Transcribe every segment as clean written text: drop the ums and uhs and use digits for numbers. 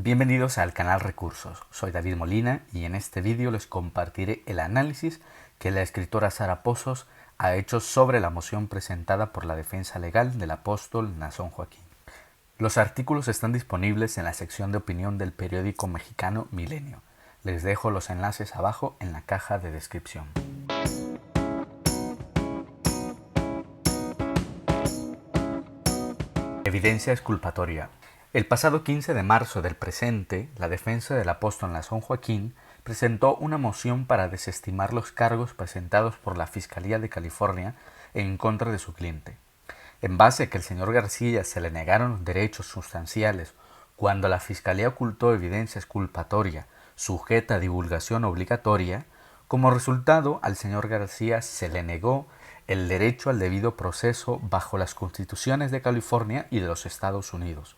Bienvenidos al canal Recursos, soy David Molina y en este vídeo les compartiré el análisis que la escritora Sara Pozos ha hecho sobre la moción presentada por la defensa legal del apóstol Naasón Joaquín. Los artículos están disponibles en la sección de opinión del periódico mexicano Milenio. Les dejo los enlaces abajo en la caja de descripción. Evidencia exculpatoria. El pasado 15 de marzo del presente, la defensa del apóstol Naasón Joaquín presentó una moción para desestimar los cargos presentados por la Fiscalía de California en contra de su cliente. En base a que al señor García se le negaron los derechos sustanciales cuando la Fiscalía ocultó evidencia exculpatoria sujeta a divulgación obligatoria, como resultado al señor García se le negó el derecho al debido proceso bajo las constituciones de California y de los Estados Unidos.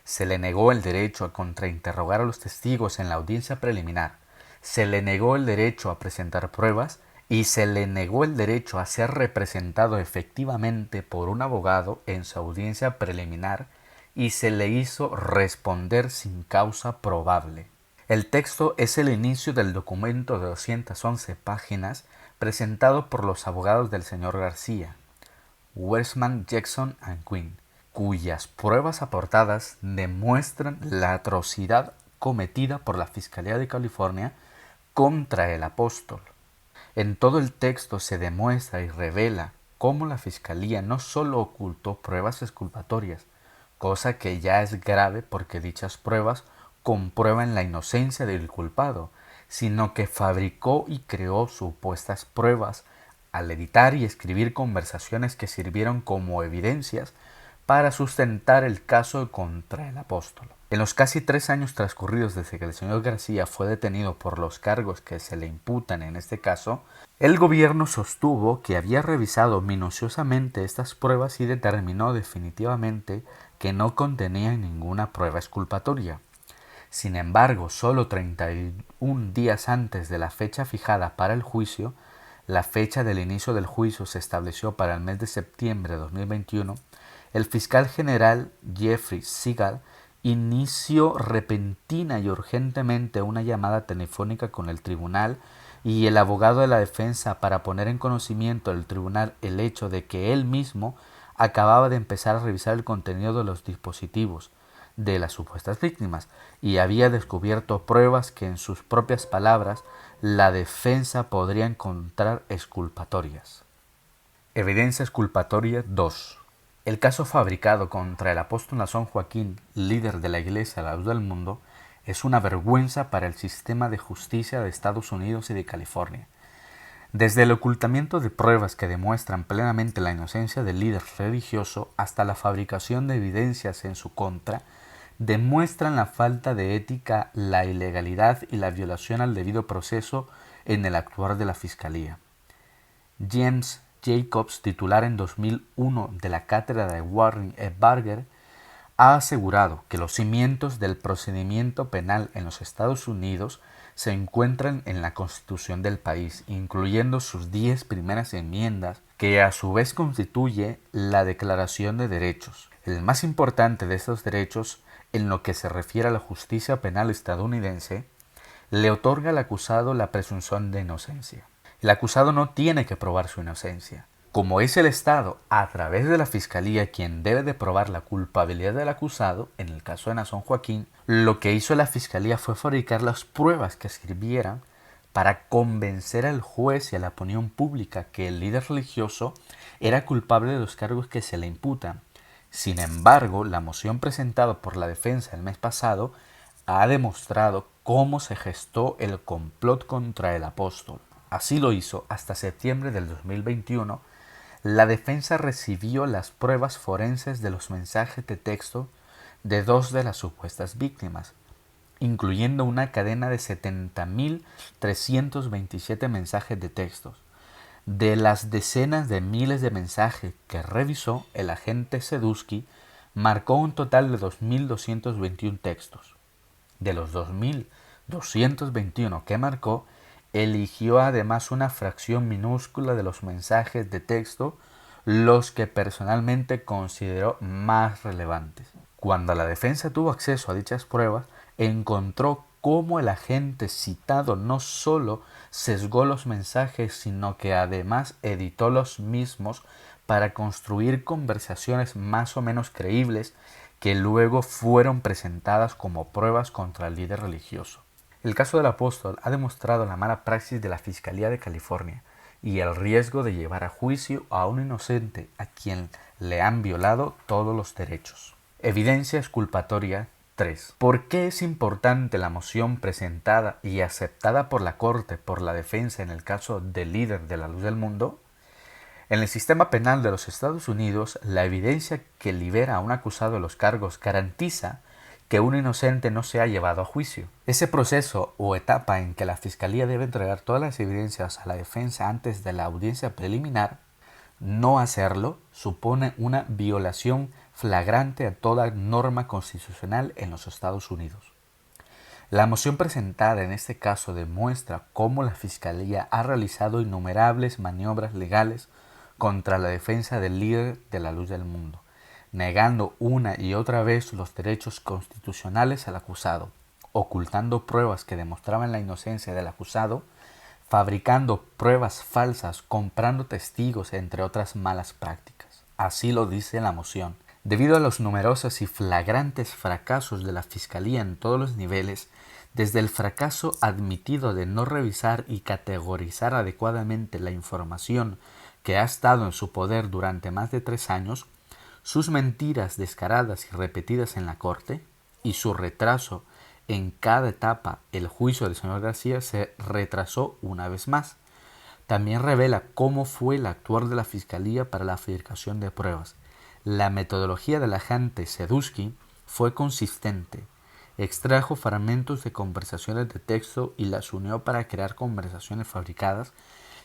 Se le negó el derecho a contrainterrogar a los testigos en la audiencia preliminar, se le negó el derecho a presentar pruebas y se le negó el derecho a ser representado efectivamente por un abogado en su audiencia preliminar y se le hizo responder sin causa probable. El texto es el inicio del documento de 211 páginas presentado por los abogados del señor García, Westman, Jackson and Quinn, cuyas pruebas aportadas demuestran la atrocidad cometida por la Fiscalía de California contra el apóstol. En todo el texto se demuestra y revela cómo la Fiscalía no solo ocultó pruebas exculpatorias, cosa que ya es grave porque dichas pruebas comprueban la inocencia del culpado, sino que fabricó y creó supuestas pruebas al editar y escribir conversaciones que sirvieron como evidencias para sustentar el caso contra el apóstol. En los casi 3 años transcurridos desde que el señor García fue detenido por los cargos que se le imputan en este caso, el gobierno sostuvo que había revisado minuciosamente estas pruebas y determinó definitivamente que no contenían ninguna prueba exculpatoria. Sin embargo, solo 31 días antes de la fecha fijada para el juicio, la fecha del inicio del juicio se estableció para el mes de septiembre de 2021, el fiscal general Jeffrey Segal inició repentina y urgentemente una llamada telefónica con el tribunal y el abogado de la defensa para poner en conocimiento del tribunal el hecho de que él mismo acababa de empezar a revisar el contenido de los dispositivos de las supuestas víctimas y había descubierto pruebas que en sus propias palabras la defensa podría encontrar exculpatorias. Evidencia exculpatoria 2. El caso fabricado contra el apóstol Naasón Joaquín, líder de la Iglesia a la luz del mundo, es una vergüenza para el sistema de justicia de Estados Unidos y de California. Desde el ocultamiento de pruebas que demuestran plenamente la inocencia del líder religioso hasta la fabricación de evidencias en su contra, demuestran la falta de ética, la ilegalidad y la violación al debido proceso en el actuar de la Fiscalía. James Jacobs, titular en 2001 de la cátedra de Warren E. Barger, ha asegurado que los cimientos del procedimiento penal en los Estados Unidos se encuentran en la Constitución del país, incluyendo sus 10 primeras enmiendas, que a su vez constituye la Declaración de Derechos. El más importante de estos derechos, en lo que se refiere a la justicia penal estadounidense, le otorga al acusado la presunción de inocencia. El acusado no tiene que probar su inocencia. Como es el Estado, a través de la Fiscalía, quien debe de probar la culpabilidad del acusado, en el caso de Naasón Joaquín, lo que hizo la Fiscalía fue fabricar las pruebas que sirvieran para convencer al juez y a la opinión pública que el líder religioso era culpable de los cargos que se le imputan. Sin embargo, la moción presentada por la defensa el mes pasado ha demostrado cómo se gestó el complot contra el apóstol. Así lo hizo hasta septiembre del 2021. La defensa recibió las pruebas forenses de los mensajes de texto de 2 de las supuestas víctimas, incluyendo una cadena de 70.327 mensajes de textos. De las decenas de miles de mensajes que revisó, el agente Sedusky marcó un total de 2.221 textos. De los 2.221 que marcó, eligió además una fracción minúscula de los mensajes de texto, los que personalmente consideró más relevantes. Cuando la defensa tuvo acceso a dichas pruebas, encontró cómo el agente citado no solo sesgó los mensajes, sino que además editó los mismos para construir conversaciones más o menos creíbles que luego fueron presentadas como pruebas contra el líder religioso. El caso del apóstol ha demostrado la mala praxis de la Fiscalía de California y el riesgo de llevar a juicio a un inocente a quien le han violado todos los derechos. Evidencia exculpatoria 3. ¿Por qué es importante la moción presentada y aceptada por la Corte por la defensa en el caso del líder de la luz del mundo? En el sistema penal de los Estados Unidos, la evidencia que libera a un acusado de los cargos garantiza que un inocente no sea llevado a juicio. Ese proceso o etapa en que la Fiscalía debe entregar todas las evidencias a la defensa antes de la audiencia preliminar, no hacerlo supone una violación flagrante a toda norma constitucional en los Estados Unidos. La moción presentada en este caso demuestra cómo la Fiscalía ha realizado innumerables maniobras legales contra la defensa del líder de la luz del mundo, negando una y otra vez los derechos constitucionales al acusado, ocultando pruebas que demostraban la inocencia del acusado, fabricando pruebas falsas, comprando testigos, entre otras malas prácticas. Así lo dice la moción. Debido a los numerosos y flagrantes fracasos de la Fiscalía en todos los niveles, desde el fracaso admitido de no revisar y categorizar adecuadamente la información que ha estado en su poder durante más de 3 años, sus mentiras descaradas y repetidas en la Corte y su retraso en cada etapa, el juicio del señor García se retrasó una vez más. También revela cómo fue el actuar de la Fiscalía para la fabricación de pruebas. La metodología del agente Sedusky fue consistente. Extrajo fragmentos de conversaciones de texto y las unió para crear conversaciones fabricadas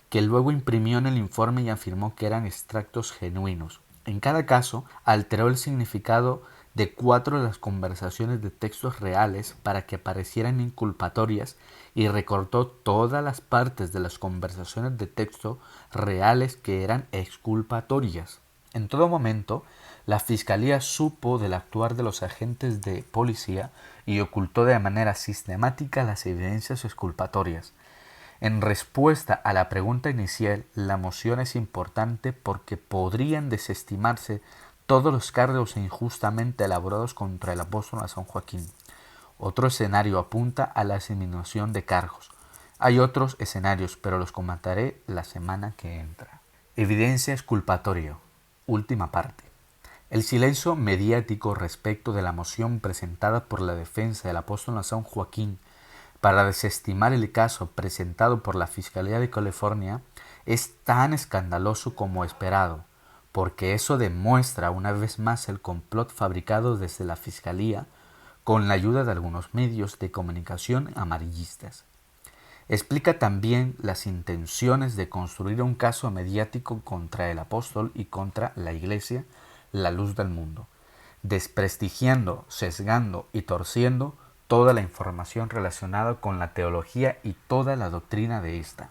que luego imprimió en el informe y afirmó que eran extractos genuinos. En cada caso, alteró el significado de 4 de las conversaciones de textos reales para que parecieran inculpatorias y recortó todas las partes de las conversaciones de texto reales que eran exculpatorias. En todo momento, la Fiscalía supo del actuar de los agentes de policía y ocultó de manera sistemática las evidencias exculpatorias. En respuesta a la pregunta inicial, la moción es importante porque podrían desestimarse todos los cargos injustamente elaborados contra el apóstol San Joaquín. Otro escenario apunta a la eliminación de cargos. Hay otros escenarios, pero los comentaré la semana que entra. Evidencia exculpatoria. Última parte. El silencio mediático respecto de la moción presentada por la defensa del apóstol San Joaquín para desestimar el caso presentado por la Fiscalía de California es tan escandaloso como esperado, porque eso demuestra una vez más el complot fabricado desde la Fiscalía con la ayuda de algunos medios de comunicación amarillistas. Explica también las intenciones de construir un caso mediático contra el apóstol y contra la Iglesia, la luz del mundo, desprestigiando, sesgando y torciendo toda la información relacionada con la teología y toda la doctrina de esta.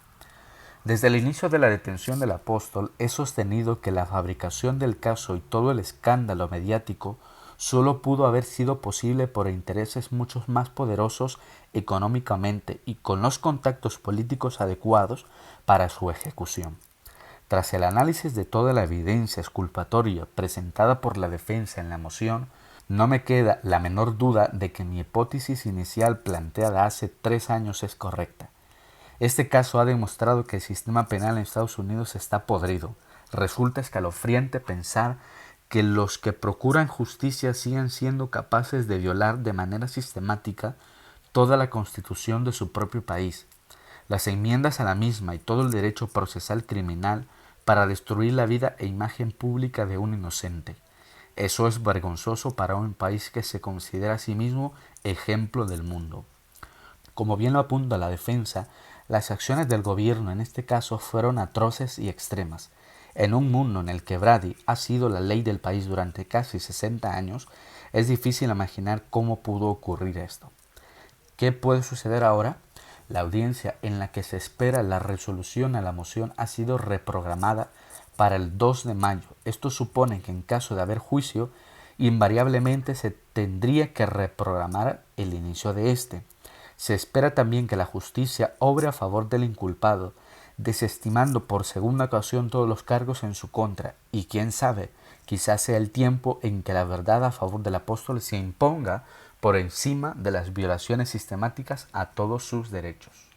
Desde el inicio de la detención del apóstol he sostenido que la fabricación del caso y todo el escándalo mediático solo pudo haber sido posible por intereses mucho más poderosos económicamente y con los contactos políticos adecuados para su ejecución. Tras el análisis de toda la evidencia exculpatoria presentada por la defensa en la moción, no me queda la menor duda de que mi hipótesis inicial planteada hace 3 años es correcta. Este caso ha demostrado que el sistema penal en Estados Unidos está podrido. Resulta escalofriante pensar que los que procuran justicia sigan siendo capaces de violar de manera sistemática toda la constitución de su propio país, las enmiendas a la misma y todo el derecho procesal criminal para destruir la vida e imagen pública de un inocente. Eso es vergonzoso para un país que se considera a sí mismo ejemplo del mundo. Como bien lo apunta la defensa, las acciones del gobierno en este caso fueron atroces y extremas. En un mundo en el que Brady ha sido la ley del país durante casi 60 años, es difícil imaginar cómo pudo ocurrir esto. ¿Qué puede suceder ahora? La audiencia en la que se espera la resolución a la moción ha sido reprogramada para el 2 de mayo. Esto supone que en caso de haber juicio, invariablemente se tendría que reprogramar el inicio de éste. Se espera también que la justicia obre a favor del inculpado, desestimando por segunda ocasión todos los cargos en su contra, y quién sabe, quizás sea el tiempo en que la verdad a favor del apóstol se imponga por encima de las violaciones sistemáticas a todos sus derechos.